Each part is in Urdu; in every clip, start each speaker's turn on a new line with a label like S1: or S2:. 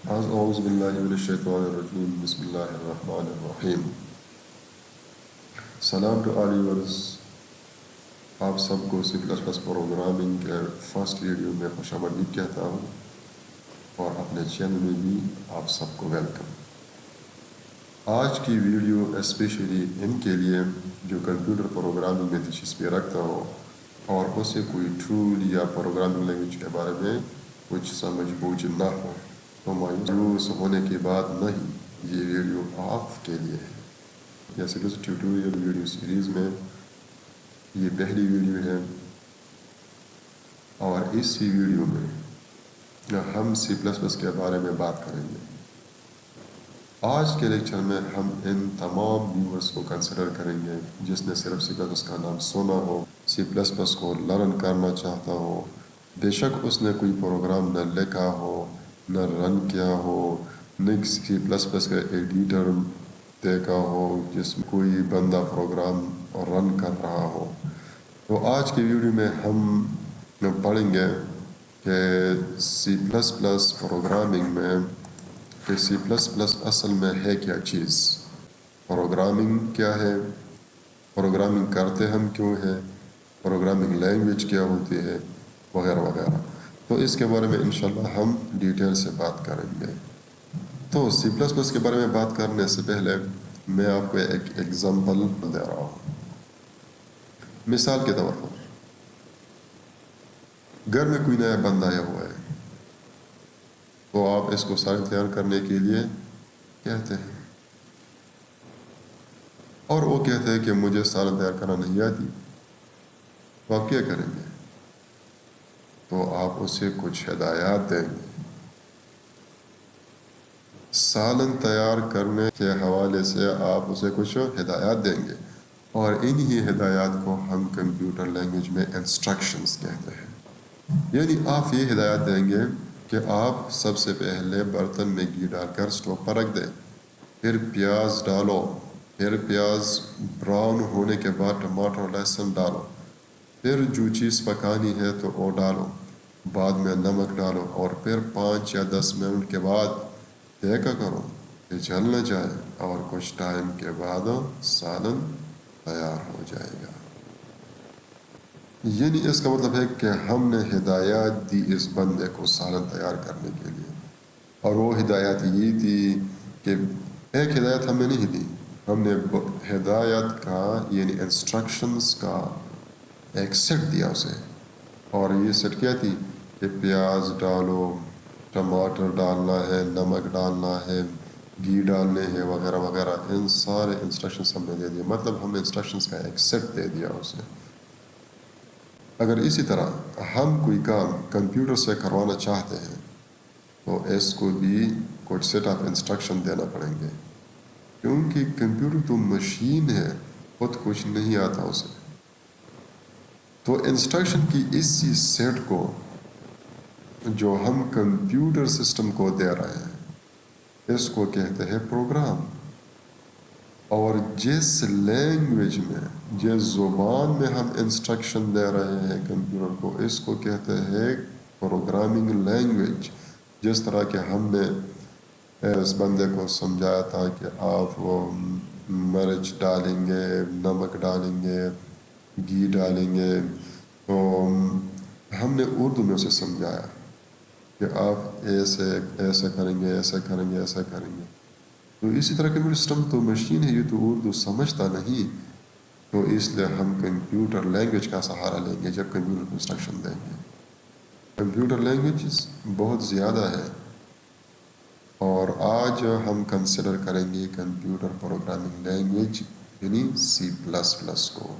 S1: أعوذ بالله من الشيطان الرجيم بسم الله الرحمن الرحیم. سلام ٹو آل ویورز. آپ سب کو سی پلس پلس پروگرامنگ کے فرسٹ ویڈیو میں خوش آمدید کہتا ہوں اور اپنے چینل میں بھی آپ سب کو ویلکم. آج کی ویڈیو اسپیشلی ان کے لیے جو کمپیوٹر پروگرامنگ میں دلچسپی رکھتا ہو اور اسے کوئی ٹول یا پروگرامنگ لینگویج کے بارے میں کچھ سمجھ بوجھ نہ ہو تو مایوس ہونے کی بات نہیں، یہ ویڈیو آپ کے لیے ہے. جیسے کہ ٹیوٹوریل ویڈیو سیریز میں یہ پہلی ویڈیو ہے اور اسی ویڈیو میں ہم سی پلس پلس کے بارے میں بات کریں گے. آج کے لیکچر میں ہم ان تمام ویورز کو کنسیڈر کریں گے جس نے صرف سی پلس پلس کا نام سنا ہو، سی پلس پلس کو لرن کرنا چاہتا ہو، بے شک اس نے کوئی پروگرام نہ لکھا ہو، نہ رن کیا ہو، نہ سی پلس پلس کا ایڈیٹر دیکھا ہو جس میں کوئی بندہ پروگرام رن کر رہا ہو. تو آج کی ویڈیو میں ہم پڑھیں گے کہ سی پلس پلس پروگرامنگ میں کہ سی پلس پلس اصل میں ہے کیا چیز، پروگرامنگ کیا ہے، پروگرامنگ کرتے ہم کیوں ہیں، پروگرامنگ لینگویج کیا ہوتی ہے، وغیرہ وغیرہ. تو اس کے بارے میں انشاءاللہ ہم ڈیٹیل سے بات کریں گے. تو سی پلس پلس کے بارے میں بات کرنے سے پہلے میں آپ کو ایک ایگزامپل دے رہا ہوں. مثال کے طور پر گھر میں کوئی نیا بندہ آیا ہوا ہے تو آپ اس کو سالن تیار کرنے کے لیے کہتے ہیں اور وہ کہتے ہیں کہ مجھے سالن تیار کرنا نہیں آتی. تو آپ کیا کریں گے؟ تو آپ اسے کچھ ہدایات دیں گے. سالن تیار کرنے کے حوالے سے آپ اسے کچھ ہدایات دیں گے اور انہی ہدایات کو ہم کمپیوٹر لینگویج میں انسٹرکشنز کہتے ہیں. یعنی آپ یہ ہدایات دیں گے کہ آپ سب سے پہلے برتن میں گھی ڈال کر اسٹوو پر رکھ دیں، پھر پیاز ڈالو، پھر پیاز براؤن ہونے کے بعد ٹماٹر اور لہسن ڈالو، پھر جو چیز پکانی ہے تو وہ ڈالو، بعد میں نمک ڈالو اور پھر 5 یا 10 منٹ کے بعد دیکھا کرو کہ جل نہ جائے اور کچھ ٹائم کے بعد سالن تیار ہو جائے گا. یعنی اس کا مطلب ہے کہ ہم نے ہدایات دی اس بندے کو سالن تیار کرنے کے لیے، اور وہ ہدایات یہ تھی کہ ایک ہدایت ہم نے نہیں دی، ہم نے ہدایت کا یعنی انسٹرکشنز کا ایک سیٹ دیا اسے. اور یہ سیٹ کیا تھی کہ پیاز ڈالو، ٹماٹر ڈالنا ہے، نمک ڈالنا ہے، گھی ڈالنے ہے، وغیرہ وغیرہ. ان سارے انسٹرکشنز ہم نے دے دیے، مطلب ہم نے انسٹرکشنز کا ایک سیٹ دے دیا اسے. اگر اسی طرح ہم کوئی کام کمپیوٹر سے کروانا چاہتے ہیں تو اس کو بھی کچھ سیٹ آف انسٹرکشن دینا پڑیں گے، کیونکہ کمپیوٹر تو مشین ہے، خود کچھ نہیں آتا اسے. تو انسٹرکشن کی اسی سیٹ کو جو ہم کمپیوٹر سسٹم کو دے رہے ہیں اس کو کہتے ہیں پروگرام. اور جس لینگویج میں، جس زبان میں ہم انسٹرکشن دے رہے ہیں کمپیوٹر کو، اس کو کہتے ہیں پروگرامنگ لینگویج. جس طرح کہ ہم نے اس بندے کو سمجھایا تھا کہ آپ وہ مرچ ڈالیں گے، نمک ڈالیں گے، گھی ڈالیں گے، تو ہم نے اردو میں اسے سمجھایا کہ آپ ایسے کریں گے، ایسے کریں گے، ایسا کریں گے. تو اسی طرح کمپیوٹر سسٹم تو مشین ہے، یہ تو اردو سمجھتا نہیں، تو اس لیے ہم کمپیوٹر لینگویج کا سہارا لیں گے جب کمپیوٹر کو انسٹرکشن دیں گے. کمپیوٹر لینگویجز بہت زیادہ ہے اور آج ہم کنسیڈر کریں گے کمپیوٹر پروگرامنگ لینگویج یعنی سی پلس پلس کو.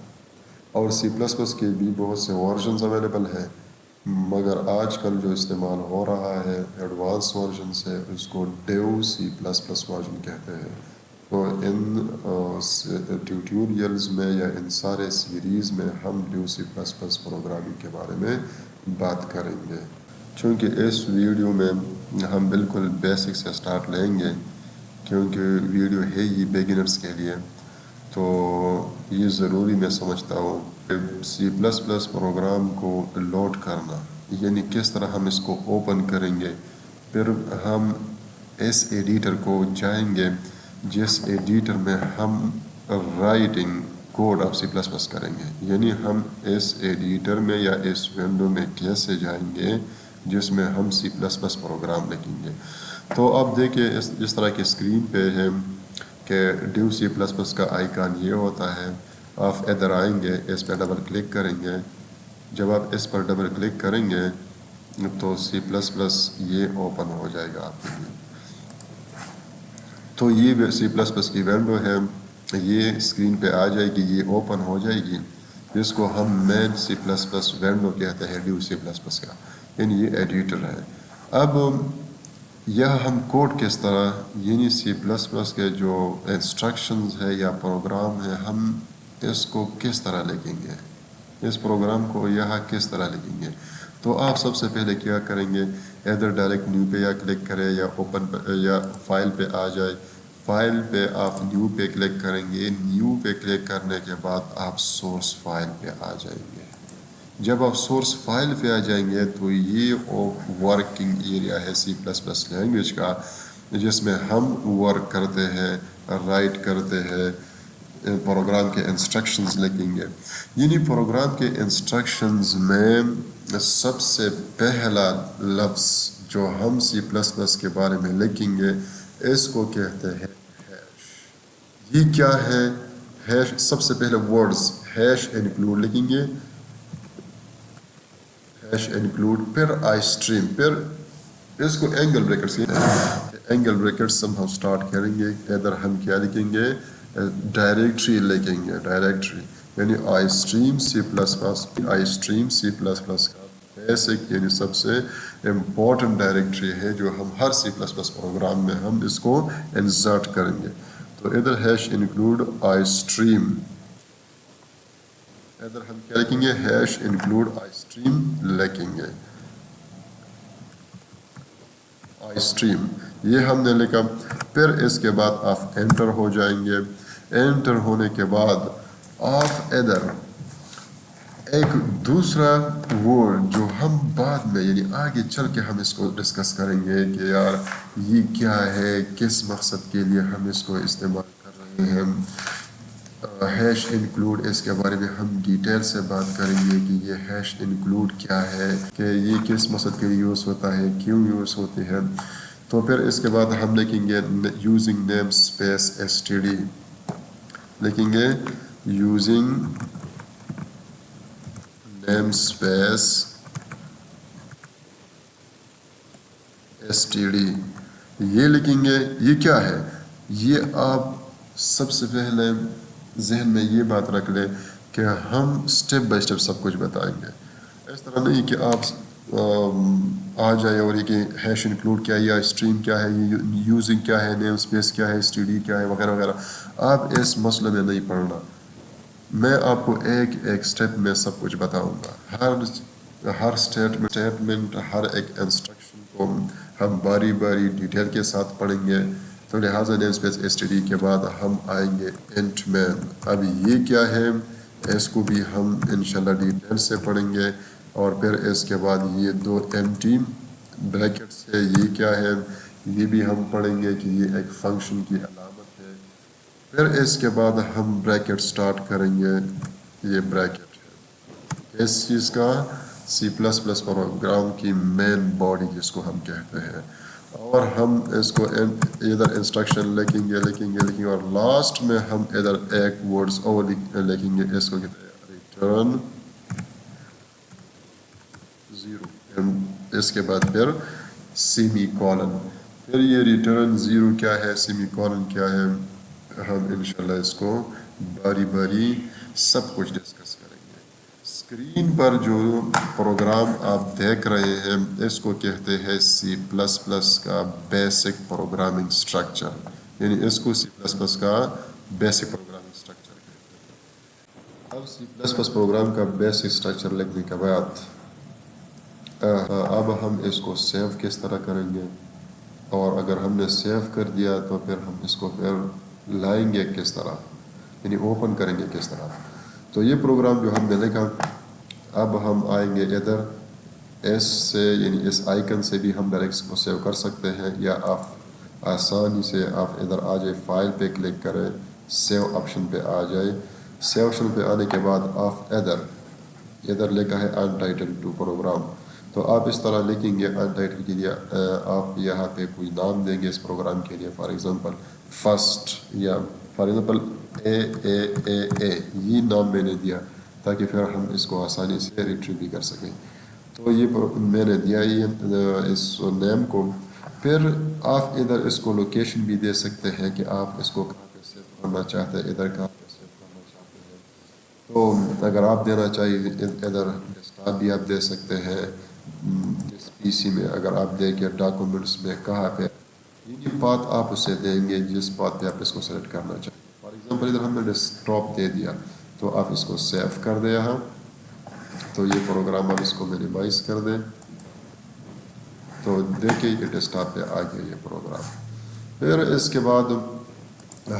S1: اور سی پلس پلس کے بھی بہت سے ورژنز اویلیبل ہیں، مگر آج کل جو استعمال ہو رہا ہے ایڈوانس ورژن سے، اس کو Dev C plus plus version کہتے ہیں. تو ان ٹیوٹوریلز میں یا ان سارے سیریز میں ہم Dev C plus plus programming کے بارے میں بات کریں گے. چونکہ اس ویڈیو میں ہم بالکل بیسک سے سٹارٹ لیں گے، کیونکہ ویڈیو ہے یہ بگنرز کے لیے، تو یہ ضروری میں سمجھتا ہوں کہ سی پلس پلس پروگرام کو لوڈ کرنا، یعنی کس طرح ہم اس کو اوپن کریں گے، پھر ہم اس ایڈیٹر کو جائیں گے جس ایڈیٹر میں ہم writing code of C plus plus کریں گے. یعنی ہم اس ایڈیٹر میں یا اس ونڈو میں کیسے جائیں گے جس میں ہم سی پلس پلس پروگرام لکھیں گے. تو اب دیکھیں اس طرح کی اسکرین پہ ہے کہ ڈیو سی پلس پلس کا آئیکن یہ ہوتا ہے. آپ ادھر آئیں گے, اس پہ ڈبل کلک کریں گے. جب آپ اس پر ڈبل کلک کریں گے تو سی پلس پلس یہ اوپن ہو جائے گا آپ کے لیے. تو یہ سی پلس پلس کی ونڈو ہے, یہ اسکرین پہ آ جائے گی, یہ اوپن ہو جائے گی, جس کو ہم مین سی پلس پلس ونڈو کہتے ہیں ڈیو سی پلس پلس کا. یعنی یہ ایڈیٹر ہے. اب یہ ہم کوڈ کس طرح, یعنی سی پلس پلس کے جو انسٹرکشنز ہے یا پروگرام ہے, ہم اس کو کس طرح لکھیں گے, اس پروگرام کو یہاں کس طرح لکھیں گے. تو آپ سب سے پہلے کیا کریں گے, ادھر ڈائریکٹ نیو پہ یا کلک کریں یا اوپن پہ یا فائل پہ آ جائے. فائل پہ آپ نیو پہ کلک کریں گے. نیو پہ کلک کرنے کے بعد آپ سورس فائل پہ آ جائیں گے. جب آپ سورس فائل پہ آ جائیں گے تو یہ ورکنگ ایریا ہے سی پلس پلس لینگویج کا, جس میں ہم ورک کرتے ہیں, رائٹ کرتے ہیں, پروگرام کے انسٹرکشنز لکھیں گے. یعنی پروگرام کے انسٹرکشنز میں سب سے پہلا لفظ جو ہم سی پلس پلس کے بارے میں لکھیں گے اس کو کہتے ہیں ہیش. یہ کیا ہے ہیش؟ سب سے پہلے ورڈز ہیش انکلوڈ لکھیں گے, ہیش انکلوڈ, پھر آئی اسٹریم, پھر اس کو اینگل بریکٹس اینگل بریکٹس ہم اسٹارٹ کریں گے. ادھر ہم کیا لکھیں گے, ڈائریکٹری لکھیں گے, ڈائریکٹری. یعنی iostream C plus plus, iostream C plus plus کا بیسک یعنی سب سے امپورٹنٹ ڈائریکٹری ہے جو ہم ہر سی پلس پلس پروگرام میں ہم اس کو انسرٹ کریں گے. تو ادھر ہیش انکلوڈ آئی اسٹریم, ادھر ہم کیا لکھیں گے, ہیش انکلوڈ آئی اسٹریم لکھیں گے. آئی اسٹریم یہ ہم نے لکھا. پھر اس کے بعد آپ انٹر ہو جائیں گے. انٹر ہونے کے بعد آپ ادھر ایک دوسرا ورڈ جو ہم بعد میں یعنی آگے چل کے ہم اس کو ڈسکس کریں گے کہ یار یہ کیا ہے, کس مقصد کے لیے ہم اس کو استعمال کر رہے ہیں. ہیش انکلوڈ, اس کے بارے میں ہم ڈیٹیل سے بات کریں گے کہ یہ ہیش انکلوڈ کیا ہے, کہ یہ کس مقصد کے لیے یوز ہوتا ہے, کیوں یوز ہوتی ہے. تو پھر اس کے بعد ہم لکھیں گے یوزنگ نیم اسپیس ایس ٹی ڈی, لکھیں گے یوزنگ نیم اسپیس ایس ٹی ڈی, یہ لکھیں گے. یہ کیا ہے, یہ آپ سب سے پہلے ذہن میں یہ بات رکھ لیں کہ ہم سٹیپ بائی سٹیپ سب کچھ بتائیں گے. اس طرح نہیں کہ آپ آ جائے اور یہ کہ ہیش انکلوڈ کیا ہے, یا اسٹریم کیا ہے, یوزنگ کیا ہے, نیم اسپیس کیا ہے, ایس ٹی ڈی کیا ہے, وغیرہ وغیرہ. آپ اس مسئلے میں نہیں پڑھنا, میں آپ کو ایک ایک سٹیپ میں سب کچھ بتاؤں گا. ہر اسٹیٹمنٹ, ہر ایک انسٹرکشن کو ہم باری باری ڈیٹیل کے ساتھ پڑھیں گے. تو لہٰذا نیم اسپیس ایس ٹی ڈی کے بعد ہم آئیں گے انٹ مین. اب یہ کیا ہے, اس کو بھی ہم انشاءاللہ ڈیٹیل سے پڑھیں گے. اور پھر اس کے بعد یہ دو ایمٹی بریکٹس ہے, یہ کیا ہے, یہ بھی ہم پڑھیں گے کہ یہ ایک فنکشن کی علامت ہے. پھر اس کے بعد ہم بریکٹ سٹارٹ کریں گے. یہ بریکٹ ہے اس چیز کا, سی پلس پلس پروگرام کی مین باڈی جس کو ہم کہتے ہیں. اور ہم اس کو ادھر انسٹرکشن لکھیں گے, اور لاسٹ میں ہم ادھر ایک ورڈز اور لکھیں گے, اس کو کہتے ہیں ریٹرن 0. اس کے بعد پھر سیمی کولن. پھر یہ ریٹرن 0 کیا ہے, سیمی کولن کیا ہے, ہم انشاءاللہ اس کو باری باری سب کچھ ڈسکس کریں گے. اسکرین پر جو پروگرام آپ دیکھ رہے ہیں اس کو کہتے ہیں سی پلس پلس کا بیسک پروگرامنگ سٹرکچر. یعنی اس کو سی پلس پلس کا بیسک پروگرامنگ سٹرکچر کہتے ہیں. اب سی پلس پلس پروگرام کا بیسک سٹرکچر لکھنے کے بعد اب ہم اس کو سیو کس طرح کریں گے, اور اگر ہم نے سیو کر دیا تو پھر ہم اس کو پھر لائیں گے کس طرح, یعنی اوپن کریں گے کس طرح. تو یہ پروگرام جو ہم نے لکھا, اب ہم آئیں گے ادھر اس سے, یعنی اس آئیکن سے بھی ہم ڈائریکٹ کو سیو کر سکتے ہیں, یا آپ آسانی سے آپ ادھر آ جائے، فائل پہ کلک کریں، سیو آپشن پہ آ جائے۔ سیو آپشن پہ آنے کے بعد آپ ادھر لکھا ہے انٹائٹل ٹو پروگرام، تو آپ اس طرح لکھیں گے انٹائٹل کے لیے آپ یہاں پہ کوئی نام دیں گے اس پروگرام کے لیے، فار ایگزامپل فرسٹ، یا فار ایگزامپل اے یہ نام میں نے دیا تاکہ پھر ہم اس کو آسانی سے ریٹریو بھی کر سکیں۔ تو یہ میں نے دیا یہ اس نیم کو۔ پھر آپ ادھر اس کو لوکیشن بھی دے سکتے ہیں کہ آپ اس کو کہاں پہ سیو کرنا چاہتے ہیں، ادھر کہاں پہ سیو کرنا چاہتے ہیں۔ تو اگر آپ دینا چاہیے ادھر ڈیسکٹاپ بھی آپ دے سکتے ہیں، جس پی سی میں اگر آپ دیں کہ ڈاکومنٹس میں کہاں پہ، یہ پاتھ آپ اسے دیں گے جس پاتھ پہ آپ اس کو سلیکٹ کرنا چاہتے ہیں۔ فار ایگزامپل ادھر ہم نے ڈیسکٹاپ دے دیا، تو آپ اس کو سیو کر دیں یہاں۔ تو یہ پروگرام اب اس کو مینیمائز کر دیں، تو دیکھیں یہ ڈیسکٹاپ پہ آ گیا یہ پروگرام۔ پھر اس کے بعد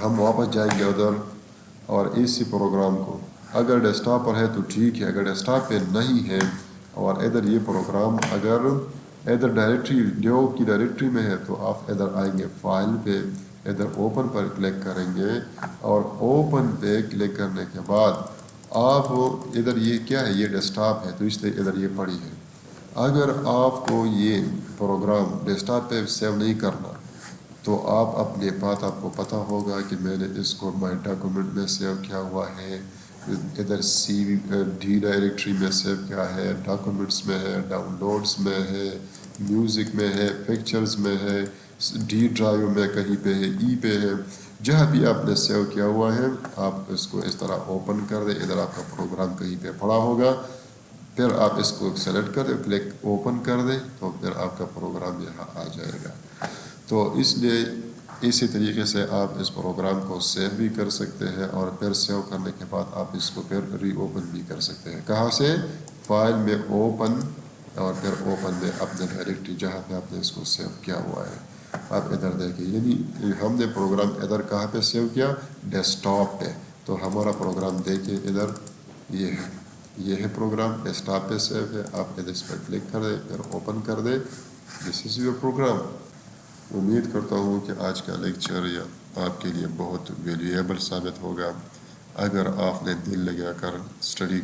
S1: ہم واپس جائیں گے ادھر اور اسی پروگرام کو، اگر ڈیسکٹاپ پر ہے تو ٹھیک ہے، اگر ڈیسکٹاپ پہ نہیں ہے اور ادھر یہ پروگرام اگر ادھر ڈائریکٹری ڈیو کی ڈائریکٹری میں ہے، تو آپ ادھر آئیں گے فائل پہ، ادھر اوپن پر کلک کریں گے، اور اوپن پہ کلک کرنے کے بعد آپ ادھر یہ کیا ہے، یہ ڈیسکٹاپ ہے تو اس لیے ادھر یہ پڑی ہے۔ اگر آپ کو یہ پروگرام ڈیسکٹاپ پہ سیو نہیں کرنا، تو آپ اپنے پاتھ آپ کو پتہ ہوگا کہ میں نے اس کو مائی ڈاکومنٹ میں سیو کیا ہوا ہے، ادھر ڈی ڈائریکٹری میں سیو کیا ہے، ڈاکومنٹس میں ہے، ڈاؤن لوڈس میں ہے، میوزک میں ہے، پکچرز میں ہے، ڈی ڈرائیو میں کہیں پہ ہے، ای پہ ہے، جہاں بھی آپ نے سیو کیا ہوا ہے آپ اس کو اس طرح اوپن کر دیں۔ ادھر آپ کا پروگرام کہیں پہ پڑا ہوگا، پھر آپ اس کو سلیکٹ کر دیں، کلک اوپن کر دیں، تو پھر آپ کا پروگرام یہاں آ جائے گا۔ تو اس لیے اسی طریقے سے آپ اس پروگرام کو سیو بھی کر سکتے ہیں، اور پھر سیو کرنے کے بعد آپ اس کو پھر ری اوپن بھی کر سکتے ہیں۔ کہاں سے؟ فائل میں اوپن، اور پھر اوپن میں اپنے ڈائریکٹری جہاں پہ آپ نے اس کو سیو کیا ہوا ہے آپ ادھر دیکھیں۔ یعنی ہم نے پروگرام ادھر کہاں پہ سیو کیا؟ ڈیسکٹاپ پہ۔ تو ہمارا پروگرام دیکھیں ادھر یہ ہے پروگرام ڈیسکٹاپ پہ سیو ہے، آپ ادھر اس پر کلک کر دیں، پھر اوپن کر دیں، دس از یور پروگرام۔ امید کرتا ہوں کہ آج کا لیکچر آپ کے لیے بہت ویلیویبل ثابت ہوگا۔ اگر آپ نے دل لگا کر اسٹڈی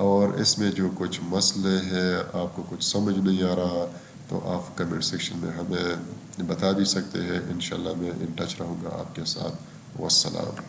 S1: اور اس میں جو کچھ مسئلے ہیں، آپ کو کچھ سمجھ نہیں آ رہا، تو آپ کمنٹ سیکشن میں ہمیں بتا بھی سکتے ہیں۔ انشاءاللہ میں ان ٹچ رہوں گا آپ کے ساتھ۔ والسلام۔